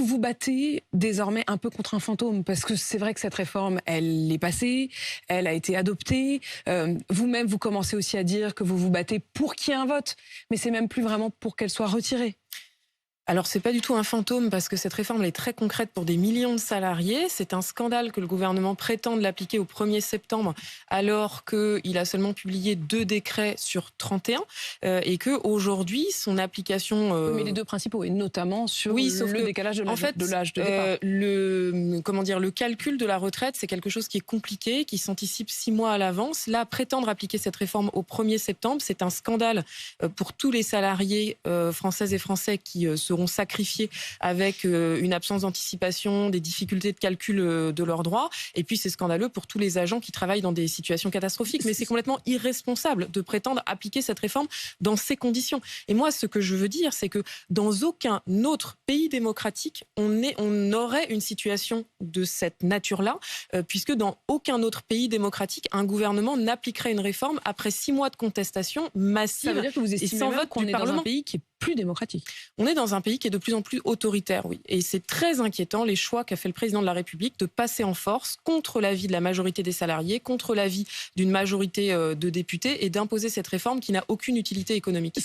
vous battez désormais un peu contre un fantôme, parce que c'est vrai que cette réforme, elle est passée, elle a été adoptée. Vous-même, vous commencez aussi à dire que vous vous battez pour qu'il y ait un vote, mais c'est même plus vraiment pour qu'elle soit retirée. Alors, c'est pas du tout un fantôme parce que cette réforme elle est très concrète pour des millions de salariés. C'est un scandale que le gouvernement prétende l'appliquer au 1er septembre alors qu'il a seulement publié 2 décrets sur 31 et qu'aujourd'hui, son application... Oui, mais les deux principaux, et notamment sur Oui, sauf le que, décalage de en l'âge fait, de départ. le calcul de la retraite, c'est quelque chose qui est compliqué, qui s'anticipe 6 mois à l'avance. Là, prétendre appliquer cette réforme au 1er septembre, c'est un scandale pour tous les salariés françaises et français qui seront sacrifiés avec une absence d'anticipation, des difficultés de calcul de leurs droits. Et puis, c'est scandaleux pour tous les agents qui travaillent dans des situations catastrophiques. Mais c'est complètement irresponsable de prétendre appliquer cette réforme dans ces conditions. Et moi, ce que je veux dire, c'est que dans aucun autre pays démocratique, on aurait une situation de cette nature-là, puisque dans aucun autre pays démocratique, un gouvernement n'appliquerait une réforme après 6 mois de contestation massive. Ça veut dire que vous et estimez sans même vote qu'on du est dans un Parlement. pays qui est plus démocratique. On est dans un pays qui est de plus en plus autoritaire, oui. Et c'est très inquiétant, les choix qu'a fait le président de la République de passer en force contre l'avis de la majorité des salariés, contre l'avis d'une majorité de députés et d'imposer cette réforme qui n'a aucune utilité économique.